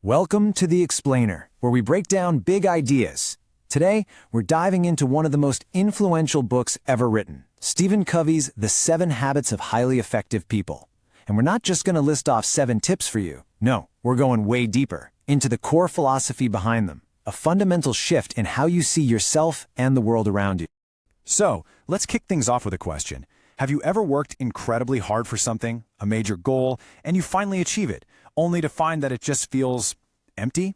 Welcome to The Explainer, where we break down big ideas. Today, we're diving into one of the most influential books ever written, Stephen Covey's The 7 Habits of Highly Effective People. And we're not just going to list off 7 tips for you. No, we're going way deeper, into the core philosophy behind them, a fundamental shift in how you see yourself and the world around you. So, let's kick things off with a question. Have you ever worked incredibly hard for something, a major goal, and you finally achieve it, only to find that it just feels empty?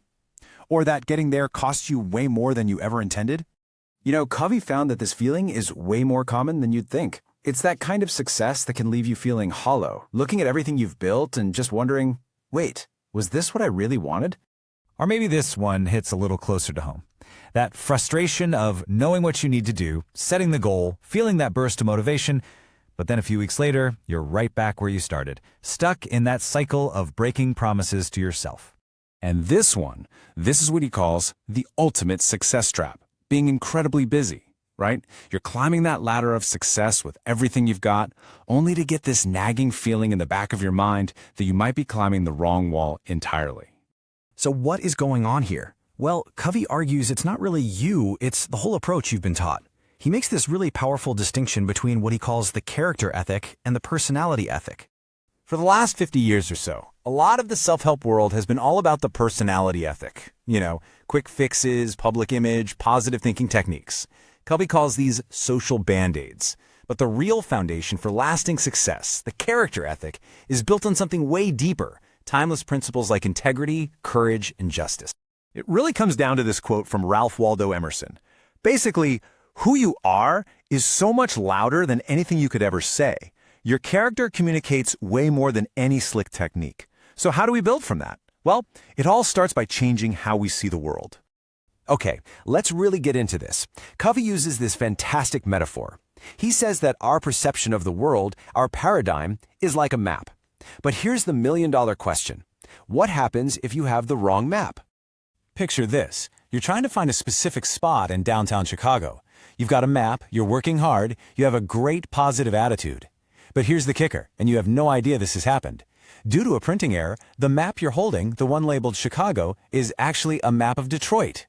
Or that getting there costs you way more than you ever intended? You know, Covey found that this feeling is way more common than you'd think. It's that kind of success that can leave you feeling hollow, looking at everything you've built and just wondering, wait, was this what I really wanted? Or maybe this one hits a little closer to home. That frustration of knowing what you need to do, setting the goal, feeling that burst of motivation, but then a few weeks later, you're right back where you started, stuck in that cycle of breaking promises to yourself. And this is what he calls the ultimate success trap. Being incredibly busy, right? You're climbing that ladder of success with everything you've got, only to get this nagging feeling in the back of your mind that you might be climbing the wrong wall entirely. So what is going on here? Well, Covey argues it's not really you, it's the whole approach you've been taught. He makes this really powerful distinction between what he calls the character ethic and the personality ethic. For the last 50 years or so, a lot of the self-help world has been all about the personality ethic. You know, quick fixes, public image, positive thinking techniques. Covey calls these social band-aids. But the real foundation for lasting success, the character ethic, is built on something way deeper, timeless principles like integrity, courage, and justice. It really comes down to this quote from Ralph Waldo Emerson. Basically, who you are is so much louder than anything you could ever say. Your character communicates way more than any slick technique. So how do we build from that? Well, it all starts by changing how we see the world. Okay, let's really get into this. Covey uses this fantastic metaphor. He says that our perception of the world, our paradigm, is like a map. But here's the million-dollar question. What happens if you have the wrong map? Picture this. You're trying to find a specific spot in downtown Chicago. You've got a map, you're working hard, you have a great positive attitude. But here's the kicker, and you have no idea this has happened. Due to a printing error, the map you're holding, the one labeled Chicago, is actually a map of Detroit.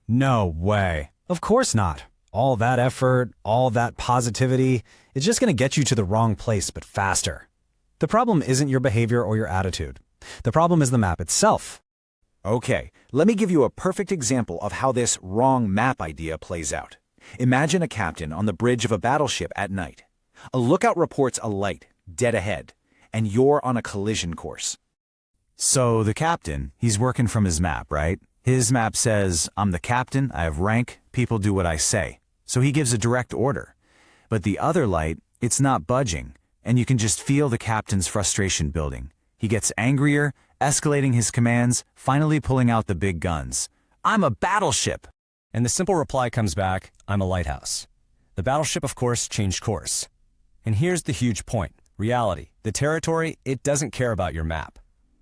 No way. Of course not. All that effort, all that positivity, it's just going to get you to the wrong place, but faster. The problem isn't your behavior or your attitude. The problem is the map itself. Okay, let me give you a perfect example of how this wrong map idea plays out. Imagine a captain on the bridge of a battleship at night. A lookout reports a light dead ahead, and you're on a collision course. So the captain, he's working from his map, right? His map says, I'm the captain, I have rank, people do what I say. So he gives a direct order. But the other light, it's not budging, and you can just feel the captain's frustration building. He gets angrier, escalating his commands, finally pulling out the big guns. I'm a battleship! And the simple reply comes back, I'm a lighthouse. The battleship, of course, changed course. And here's the huge point. Reality. The territory, it doesn't care about your map.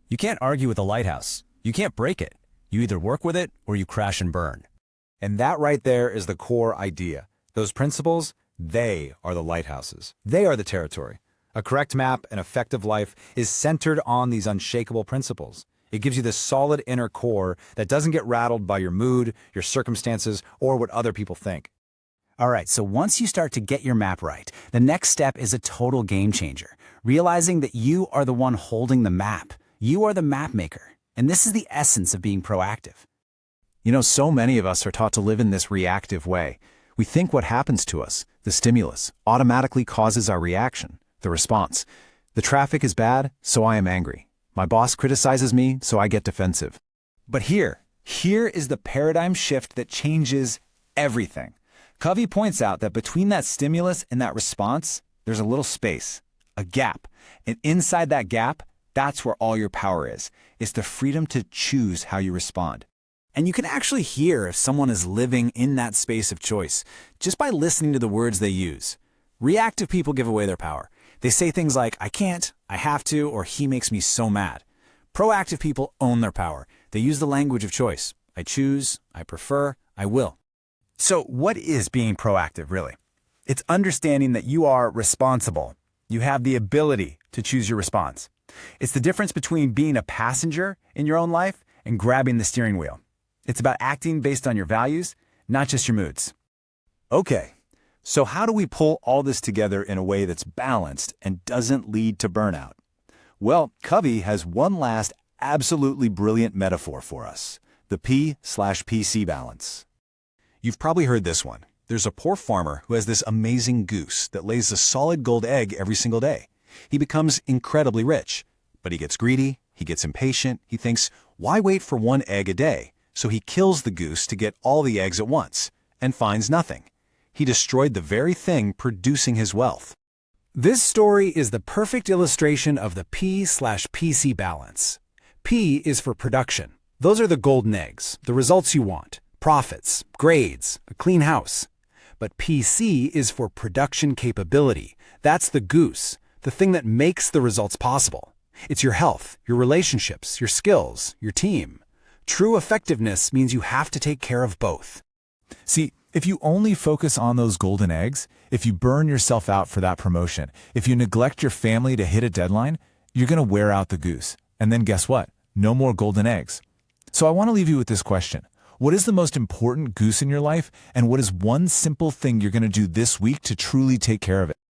You can't argue with a lighthouse. You can't break it. You either work with it or you crash and burn. And that right there is the core idea. Those principles, they are the lighthouses. They are the territory. A correct map, an effective life, is centered on these unshakable principles. It gives you this solid inner core that doesn't get rattled by your mood, your circumstances, or what other people think. All right, so once you start to get your map right, the next step is a total game changer, realizing that you are the one holding the map. You are the map maker, and this is the essence of being proactive. You know, so many of us are taught to live in this reactive way. We think what happens to us, the stimulus, automatically causes our reaction, the response. The traffic is bad, so I am angry. My boss criticizes me, so I get defensive. But here is the paradigm shift that changes everything. Covey points out that between that stimulus and that response, there's a little space, a gap. And inside that gap, that's where all your power is. It's the freedom to choose how you respond. And you can actually hear if someone is living in that space of choice just by listening to the words they use. Reactive people give away their power. They say things like, I can't, I have to, or he makes me so mad. Proactive people own their power. They use the language of choice. I choose, I prefer, I will. So what is being proactive, really? It's understanding that you are responsible. You have the ability to choose your response. It's the difference between being a passenger in your own life and grabbing the steering wheel. It's about acting based on your values, not just your moods. Okay, so how do we pull all this together in a way that's balanced and doesn't lead to burnout? Well, Covey has one last absolutely brilliant metaphor for us: the P/PC balance. You've probably heard this one. There's a poor farmer who has this amazing goose that lays a solid gold egg every single day. He becomes incredibly rich, but he gets greedy, he gets impatient, he thinks, why wait for one egg a day? So he kills the goose to get all the eggs at once, and finds nothing. He destroyed the very thing producing his wealth. This story is the perfect illustration of the P/PC balance. P is for production. Those are the golden eggs, the results you want, profits, grades, a clean house. But PC is for production capability. That's the goose, the thing that makes the results possible. It's your health, your relationships, your skills, your team. True effectiveness means you have to take care of both. See, if you only focus on those golden eggs, if you burn yourself out for that promotion, if you neglect your family to hit a deadline, you're going to wear out the goose. And then guess what? No more golden eggs. So I want to leave you with this question. What is the most important goose in your life, and what is one simple thing you're going to do this week to truly take care of it?